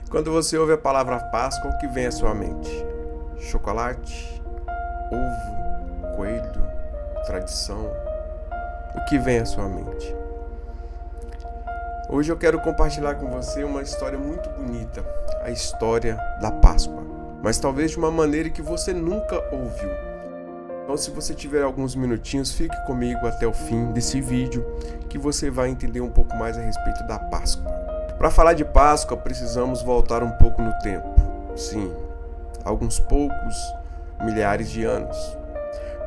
Quando você ouve a palavra Páscoa, o que vem à sua mente? Chocolate? Ovo? Coelho? Tradição? O que vem à sua mente? Hoje eu quero compartilhar com você uma história muito bonita, a história da Páscoa, mas talvez de uma maneira que você nunca ouviu. Então, se você tiver alguns minutinhos, fique comigo até o fim desse vídeo, que você vai entender um pouco mais a respeito da Páscoa. Para falar de Páscoa, precisamos voltar um pouco no tempo. Sim, alguns poucos milhares de anos.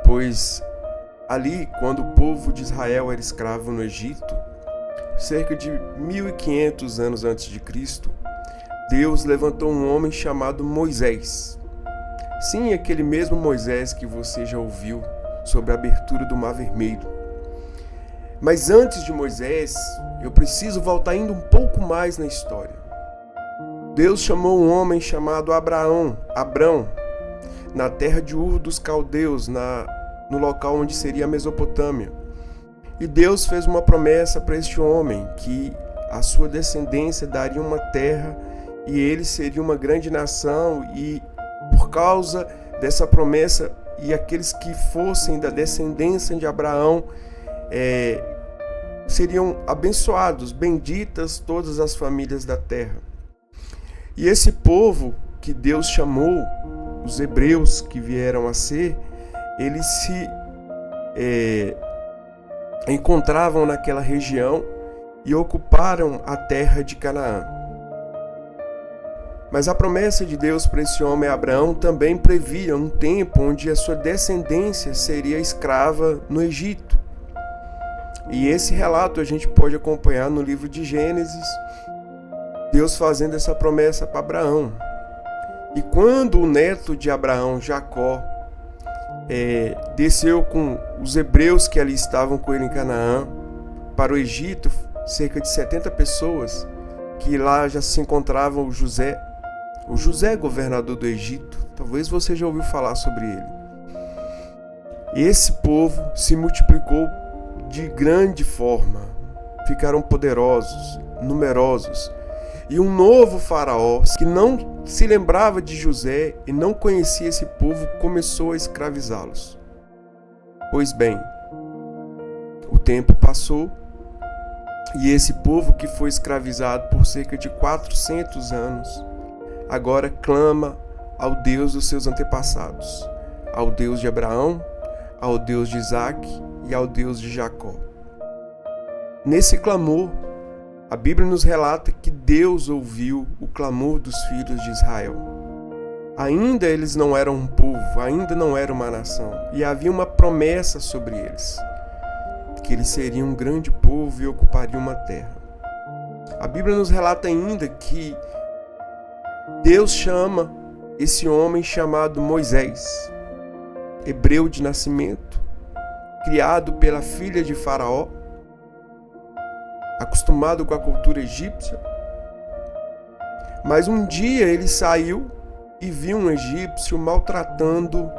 Pois ali, quando o povo de Israel era escravo no Egito, cerca de 1500 anos antes de Cristo, Deus levantou um homem chamado Moisés. Sim, aquele mesmo Moisés que você já ouviu sobre a abertura do Mar Vermelho. Mas antes de Moisés, eu preciso voltar ainda um pouco mais na história. Deus chamou um homem chamado Abrão, na terra de Ur dos Caldeus, no local onde seria a Mesopotâmia. E Deus fez uma promessa para este homem, que a sua descendência daria uma terra e ele seria uma grande nação, e por causa dessa promessa, e aqueles que fossem da descendência de Abraão seriam abençoados, benditas todas as famílias da terra. E esse povo que Deus chamou, os hebreus que vieram a ser, eles se encontravam naquela região e ocuparam a terra de Canaã. Mas a promessa de Deus para esse homem Abraão também previa um tempo onde a sua descendência seria escrava no Egito. E esse relato a gente pode acompanhar no livro de Gênesis, Deus fazendo essa promessa para Abraão. E quando o neto de Abraão, Jacó, desceu com os hebreus que ali estavam com ele em Canaã para o Egito, cerca de 70 pessoas, que lá já se encontravam o José, governador do Egito. Talvez você já ouviu falar sobre ele. Esse povo se multiplicou de grande forma, ficaram poderosos, numerosos, e um novo faraó, que não se lembrava de José e não conhecia esse povo, começou a escravizá-los. Pois bem, o tempo passou e esse povo que foi escravizado por cerca de 400 anos, agora clama ao Deus dos seus antepassados, ao Deus de Abraão, ao Deus de Isaac e ao Deus de Jacó. Nesse clamor, a Bíblia nos relata que Deus ouviu o clamor dos filhos de Israel. Ainda eles não eram um povo, ainda não era uma nação, e havia uma promessa sobre eles, que eles seriam um grande povo e ocupariam uma terra. A Bíblia nos relata ainda que Deus chama esse homem chamado Moisés, hebreu de nascimento, criado pela filha de Faraó, acostumado com a cultura egípcia. Mas um dia ele saiu e viu um egípcio maltratando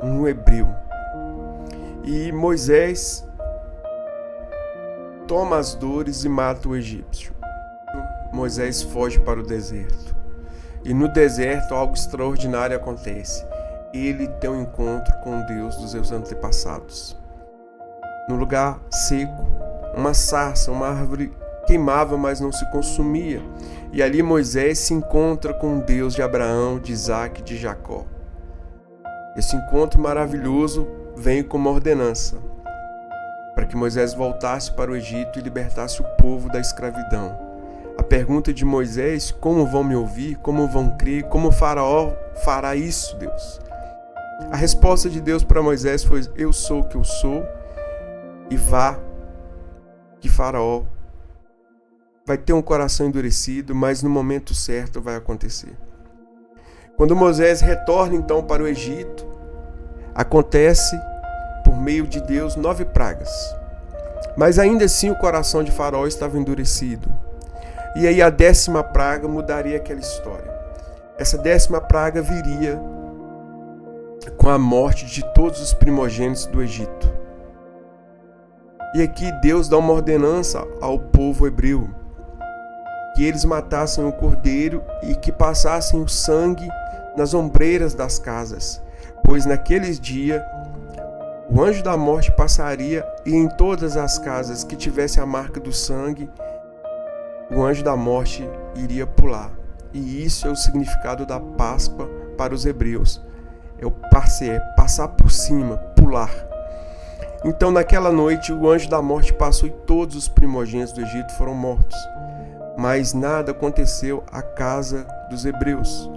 um hebreu. E Moisés toma as dores e mata o egípcio. Moisés foge para o deserto. E no deserto algo extraordinário acontece. Ele tem um encontro com Deus dos seus antepassados. No lugar seco, uma sarça, uma árvore queimava, mas não se consumia. E ali Moisés se encontra com o Deus de Abraão, de Isaac e de Jacó. Esse encontro maravilhoso vem como ordenança para que Moisés voltasse para o Egito e libertasse o povo da escravidão. A pergunta de Moisés: como vão me ouvir? Como vão crer? Como o Faraó fará isso, Deus? A resposta de Deus para Moisés foi: eu sou o que eu sou, e vá, que Faraó vai ter um coração endurecido, mas no momento certo vai acontecer. Quando Moisés retorna então para o Egito, acontece, por meio de Deus, 9 pragas. Mas ainda assim o coração de Faraó estava endurecido. E aí a 10ª praga mudaria aquela história. Essa 10ª praga viria com a morte de todos os primogênitos do Egito. E aqui Deus dá uma ordenança ao povo hebreu. que eles matassem o cordeiro e que passassem o sangue nas ombreiras das casas, pois naqueles dias o anjo da morte passaria e em todas as casas que tivesse a marca do sangue, o anjo da morte iria pular. E isso é o significado da Páscoa para os hebreus. É passar por cima, pular. Então naquela noite o anjo da morte passou e todos os primogênitos do Egito foram mortos. Mas nada aconteceu à casa dos hebreus.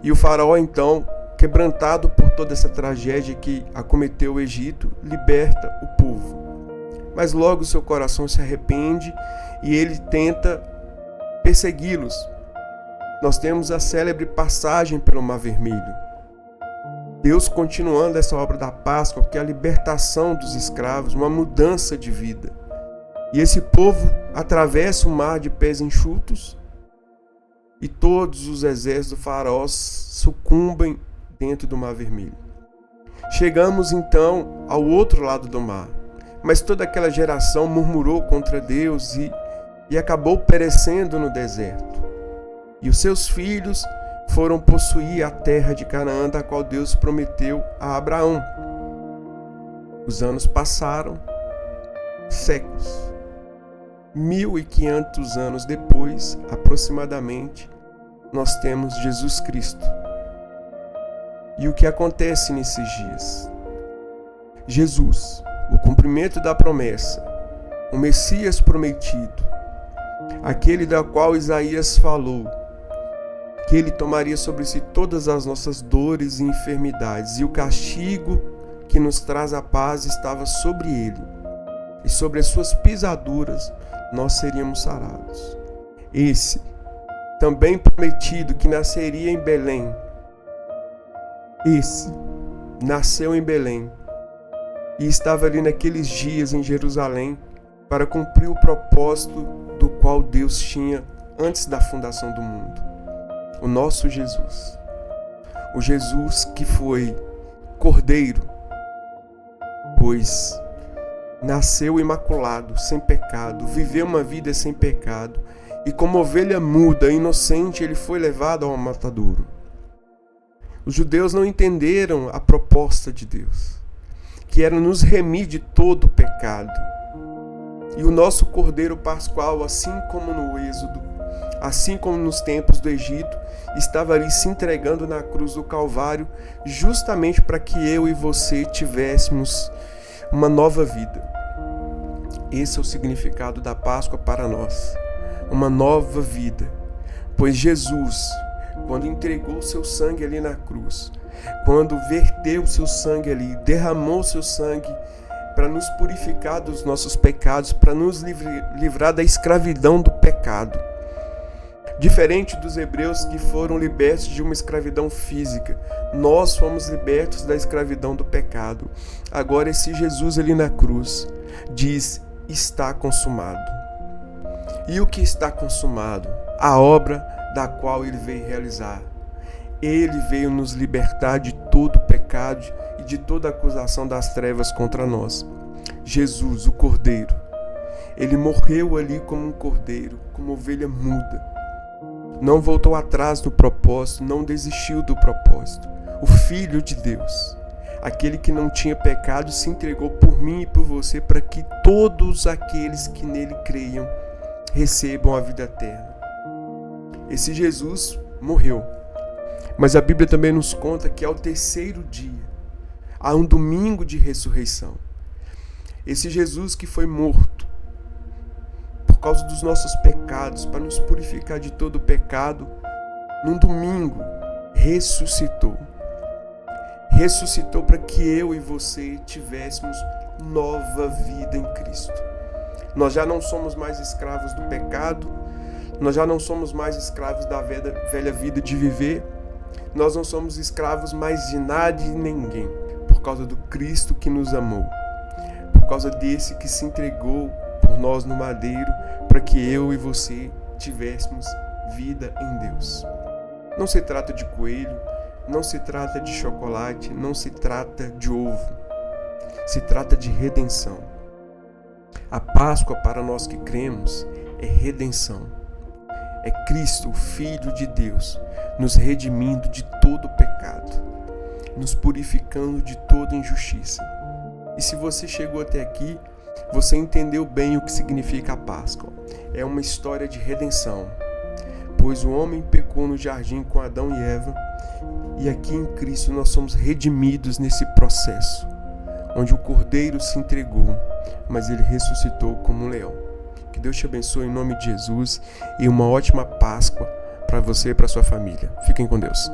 E o faraó então, quebrantado por toda essa tragédia que acometeu o Egito, liberta o povo. Mas logo seu coração se arrepende e ele tenta persegui-los. Nós temos a célebre passagem pelo Mar Vermelho. Deus continuando essa obra da Páscoa, que é a libertação dos escravos, uma mudança de vida. E esse povo atravessa o mar de pés enxutos e todos os exércitos do faraó sucumbem dentro do Mar Vermelho. Chegamos então ao outro lado do mar, mas toda aquela geração murmurou contra Deus e acabou perecendo no deserto. E os seus filhos foram possuir a terra de Canaã, da qual Deus prometeu a Abraão. Os anos passaram, séculos. 1500 anos depois, aproximadamente, nós temos Jesus Cristo. E o que acontece nesses dias? Jesus, o cumprimento da promessa, o Messias prometido, aquele da qual Isaías falou, que ele tomaria sobre si todas as nossas dores e enfermidades, e o castigo que nos traz a paz estava sobre ele, e sobre as suas pisaduras nós seríamos sarados. Esse, também prometido que nasceria em Belém, esse nasceu em Belém e estava ali naqueles dias em Jerusalém para cumprir o propósito do qual Deus tinha antes da fundação do mundo. O nosso Jesus, o Jesus que foi cordeiro, pois nasceu imaculado, sem pecado, viveu uma vida sem pecado, e como ovelha muda, inocente, ele foi levado ao matadouro. Os judeus não entenderam a proposta de Deus, que era nos remir de todo o pecado. E o nosso Cordeiro Pascual, assim como no Êxodo, assim como nos tempos do Egito, estava ali se entregando na cruz do Calvário, justamente para que eu e você tivéssemos uma nova vida. Esse é o significado da Páscoa para nós, uma nova vida, pois Jesus, quando entregou seu sangue ali na cruz, quando verteu seu sangue ali, derramou seu sangue para nos purificar dos nossos pecados, para nos livrar da escravidão do pecado. Diferente dos hebreus que foram libertos de uma escravidão física, nós fomos libertos da escravidão do pecado. Agora esse Jesus ali na cruz diz: está consumado. E o que está consumado? A obra da qual ele veio realizar. Ele veio nos libertar de todo o pecado e de toda a acusação das trevas contra nós. Jesus, o Cordeiro, ele morreu ali como um cordeiro, como ovelha muda. Não voltou atrás do propósito, não desistiu do propósito. O Filho de Deus, aquele que não tinha pecado, se entregou por mim e por você para que todos aqueles que nele creiam recebam a vida eterna. Esse Jesus morreu, mas a Bíblia também nos conta que ao terceiro dia, há um domingo de ressurreição. Esse Jesus que foi morto por causa dos nossos pecados, para nos purificar de todo o pecado, num domingo ressuscitou. Ressuscitou para que eu e você tivéssemos nova vida em Cristo. Nós já não somos mais escravos do pecado, nós já não somos mais escravos da velha vida de viver, nós não somos escravos mais de nada e de ninguém, por causa do Cristo que nos amou, por causa desse que se entregou por nós no madeiro, para que eu e você tivéssemos vida em Deus. Não se trata de coelho, não se trata de chocolate, não se trata de ovo, se trata de redenção. A Páscoa para nós que cremos é redenção. É Cristo, o Filho de Deus, nos redimindo de todo pecado, nos purificando de toda injustiça. E se você chegou até aqui, você entendeu bem o que significa a Páscoa. É uma história de redenção, pois o homem pecou no jardim com Adão e Eva, e aqui em Cristo nós somos redimidos nesse processo, onde o Cordeiro se entregou, mas ele ressuscitou como um leão. Que Deus te abençoe em nome de Jesus e uma ótima Páscoa para você e para sua família. Fiquem com Deus.